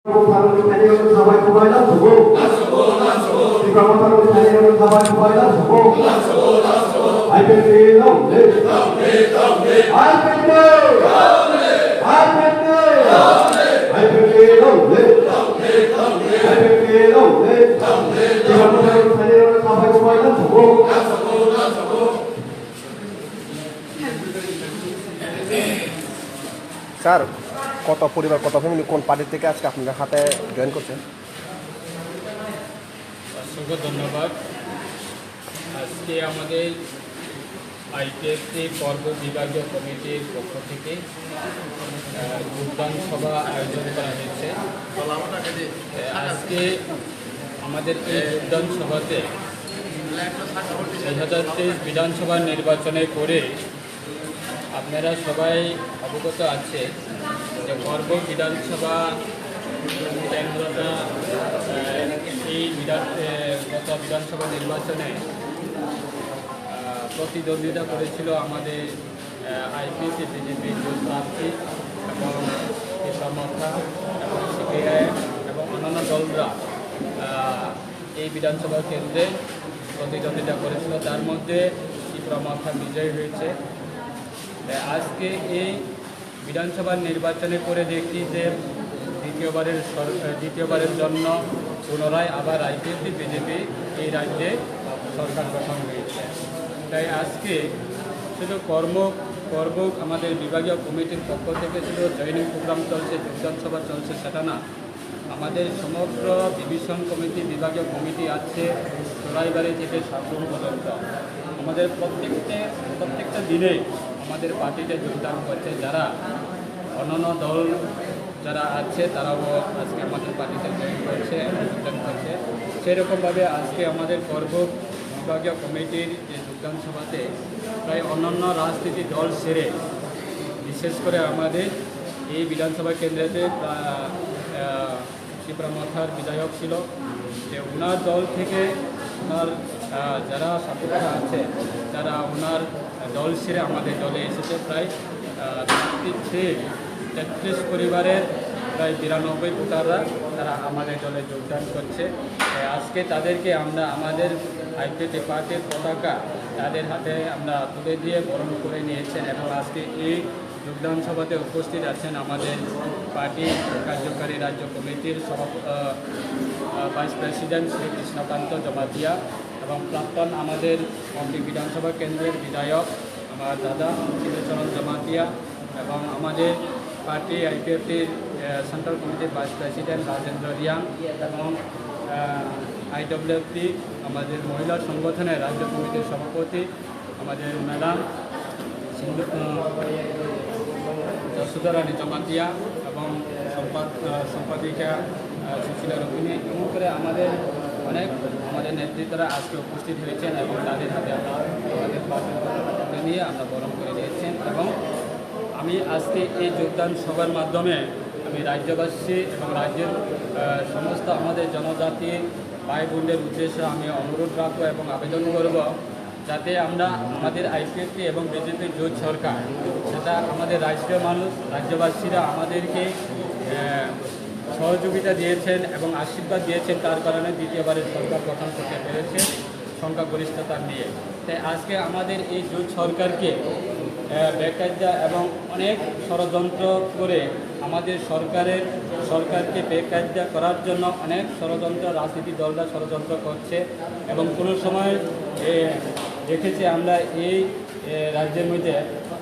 사람을 다니는 가발 구발라 두고 이방원 사람을 다니는 가발 구발라 두고 알펜데요 네 알펜데 알펜데요 네 알펜데요 네 이방원 사람을 다니는 가발 구발라 두고 sir কত পরিবার কত ফ্যামিলি কোন পার্টি থেকে আজকে আপনার হাতে জয়েন করছেন? অসংখ্য ধন্যবাদ। আজকে আমাদের আইপিএফসি পর্ব বিভাগীয় কমিটির পক্ষ থেকে যোগদান সভা আয়োজন করা হয়েছে। আজকে আমাদের এই যোগদান সভাতে 2023 বিধানসভা নির্বাচনের পরে আপনারা সবাই অবগত আছে যে পর্ব বিধানসভা কেন্দ্রটা এই গত বিধানসভা নির্বাচনে প্রতিদ্বন্দ্বিতা করেছিল আমাদের আইপিএফটি বিজেপির জোট প্রার্থী এবং ইসলামতা এবং সিপিআই এবং অন্যান্য দলরা এই বিধানসভা কেন্দ্রে প্রতিদ্বন্দ্বিতা করেছিল। তার মধ্যে ইসলামতা বিজয়ী হয়েছে। আজকে এই বিধানসভা নির্বাচনের পরে দেখি যে দ্বিতীয়বারের জন্য পুনরায় আবার আইপিএফটি বিজেপি এই রাজ্যে সরকার গঠন হয়েছে। তাই আজকে শুধু কর্ম আমাদের বিভাগীয় কমিটির পক্ষ থেকে শুধু জয়েনিং প্রোগ্রাম চলছে, যোগদান সভা চলছে সেটা না। আমাদের সমগ্র ডিভিশন কমিটি বিভাগীয় কমিটি আছে চোরাইবাড়ি থেকে সাবরুম পর্যন্ত। আমাদের প্রত্যেকটা দিনে আমাদের পার্টিতে যোগদান করছে। যারা অন্যান্য দল যারা আছে তারাও আজকে আমাদের পার্টিতে জয়েন করছে এবং যোগদান করছে। সেরকমভাবে আজকে আমাদের পর্ব বিভাগীয় কমিটির যে যোগদান সভাতে প্রায় অন্যান্য রাজনীতি দল সেরে বিশেষ করে আমাদের এই বিধানসভা কেন্দ্রেতে শিবরামথার বিধায়ক ছিল, যে ওনার দল থেকে ওনার যারা সাপোর্টার আছে যারা ওনার দল ছেড়ে আমাদের দলে এসেছে প্রায় 33 পরিবারের প্রায় 92 ভোটাররা তারা আমাদের দলে যোগদান করছে। আজকে তাদেরকে আমরা আমাদের আইপিএফটি পার্টির পতাকা তাদের হাতে আমরা তুলে দিয়ে বরণ করে নিয়েছেন এবং আজকে এই যোগদান সভাতে উপস্থিত আছেন আমাদের পার্টি কার্যকারী রাজ্য কমিটির ভাইস প্রেসিডেন্ট শ্রী কৃষ্ণকান্ত জমাতিয়া এবং প্রাক্তন আমাদের মন্ত্রী বিধানসভা কেন্দ্রের বিধায়ক আমার দাদা চিত্রচরণ জমাতিয়া এবং আমাদের পার্টি আইপিএফটির সেন্ট্রাল কমিটির ভাইস প্রেসিডেন্ট রাজেন্দ্র রিয়াং এবং আইডব্লিউএফটি আমাদের মহিলা সংগঠনের রাজ্য কমিটির সভাপতি আমাদের ম্যাডাম সুধারানী জমাতিয়া এবং সম্পাদিকা সুশীলা রবিনী এমন করে আমাদের নেতৃত্বরা আজকে উপস্থিত হয়েছেন এবং তাদের হাতে আমরা আমাদের পার্টি নিয়ে আমরা বরণ করে দিয়েছেন। এবং আমি আজকে এই যোগদান সভার মাধ্যমে আমি রাজ্যবাসী এবং রাজ্যের সমস্ত আমাদের জনজাতি ভাই বোনদের উদ্দেশ্যে আমি অনুরোধ রাখবো এবং আবেদন করব যাতে আমরা আমাদের আইপিএফটি এবং বিজেপির জোট সরকার সেটা আমাদের রাষ্ট্রীয় মানুষ রাজ্যবাসীরা আমাদেরকে সহযোগিতা দিয়েছেন এবং আশীর্বাদ দিয়েছেন, তার কারণে দ্বিতীয়বারের সরকার গঠন করতে পেরেছে সংখ্যাগরিষ্ঠতা নিয়ে। তাই আজকে আমাদের এই জোট সরকারকে বেকায়দা এবং অনেক ষড়যন্ত্র করে আমাদের সরকারকে বেকায়দা করার জন্য অনেক ষড়যন্ত্র রাজনীতি দলরা ষড়যন্ত্র করছে এবং কোনো সময় দেখেছি আমরা এই রাজ্যের মধ্যে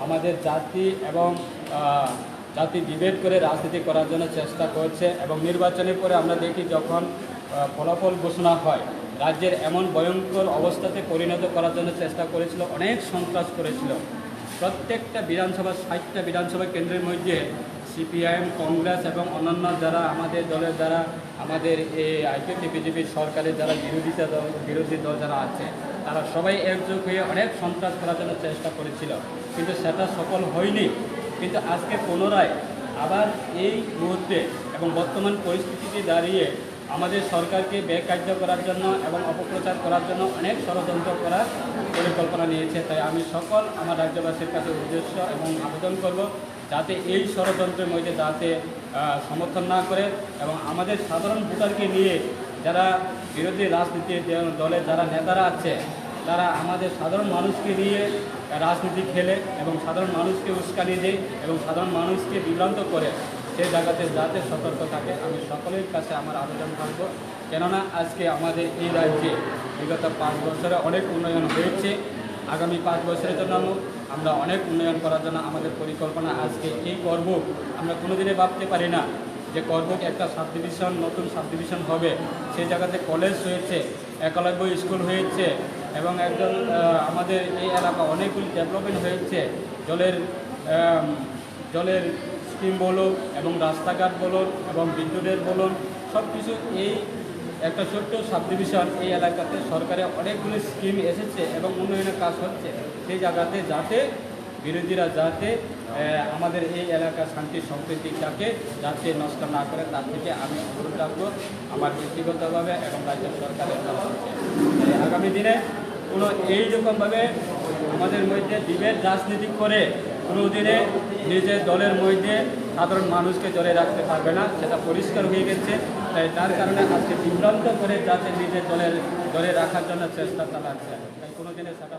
আমাদের জাতি এবং জাতি ডিবেট করে রাজনীতি করার জন্য চেষ্টা করছে এবং নির্বাচনের পরে আমরা দেখি যখন ফলাফল ঘোষণা হয় রাজ্যের এমন ভয়ঙ্কর অবস্থাতে পরিণত করার জন্য চেষ্টা করেছিল, অনেক সন্ত্রাস করেছিল। প্রত্যেকটা বিধানসভা 60টা বিধানসভা কেন্দ্রের মধ্যে সিপিআইএম কংগ্রেস এবং অন্যান্য যারা আমাদের দলের দ্বারা আমাদের এই আইপিএফটি বিজেপির সরকারের যারা বিরোধী দল যারা আছে তারা সবাই একযোগ হয়ে অনেক সন্ত্রাস করার জন্য চেষ্টা করেছিল, কিন্তু সেটা সফল হয়নি। কিন্তু আজকে পুনরায় আবার এই মুহূর্তে এবং বর্তমান পরিস্থিতিতে দাঁড়িয়ে আমাদের সরকারকে বেকার্য করার জন্য এবং অপপ্রচার করার জন্য অনেক ষড়যন্ত্র করার পরিকল্পনা নিয়েছে। তাই আমি সকল আমার রাজ্যবাসীর কাছে উদ্দেশ্য এবং আবেদন করব যাতে এই ষড়যন্ত্রের মধ্যে যাতে সমর্থন না করে এবং আমাদের সাধারণ ভোটারকে নিয়ে যারা বিরোধী রাজনীতি দলের যারা নেতারা আছে তারা আমাদের সাধারণ মানুষকে নিয়ে রাজনীতি খেলে এবং সাধারণ মানুষকে উস্কানি দেয় এবং সাধারণ মানুষকে বিভ্রান্ত করে সেই জায়গাতে যাতে সতর্ক থাকে আমি সকলের কাছে আমার আবেদন করব। কেননা আজকে আমাদের এই রাজ্যে বিগত 5 বছরে অনেক উন্নয়ন হয়েছে, আগামী 5 বছরের জন্য আমরা অনেক উন্নয়ন করার জন্য আমাদের পরিকল্পনা আজকে এই করব। আমরা কোনোদিনে ভাবতে পারি না যে করব একটা সাব ডিভিশন, নতুন সাব ডিভিশন হবে, সেই জায়গাতে কলেজ হয়েছে, একলব্য স্কুল হয়েছে এবং একজন আমাদের এই এলাকা অনেকগুলি ডেভেলপমেন্ট হয়েছে, জলের স্কিম বলুন এবং রাস্তাঘাট বলুন এবং বিদ্যুতের বলুন সব কিছু এই একটা ছোট্ট সাব ডিভিশন এই এলাকাতে সরকারের অনেকগুলি স্কিম এসেছে এবং উন্নয়নের কাজ হচ্ছে। সেই জায়গাতে যাতে বিরোধীরা যাতে আমাদের এই এলাকার শান্তি সম্প্রীতিটাকে যাতে নষ্ট না করে তার থেকে আমি অনুরোধ রাখবো আমার ব্যক্তিগতভাবে এবং রাজ্য সরকারের তরফ থেকে। আগামী দিনে কোনো এইরকমভাবে আমাদের মধ্যে ডিবেট রাজনীতি করে কোনো দিনে নিজের দলের মধ্যে সাধারণ মানুষকে জড়িয়ে রাখতে পারবে না, সেটা পরিষ্কার হয়ে গেছে। তাই তার কারণে আজকে বিভ্রান্ত করে যাতে নিজের দলের জড়িয়ে রাখার জন্য চেষ্টা চালাচ্ছে, তাই কোনো দিনে সেটা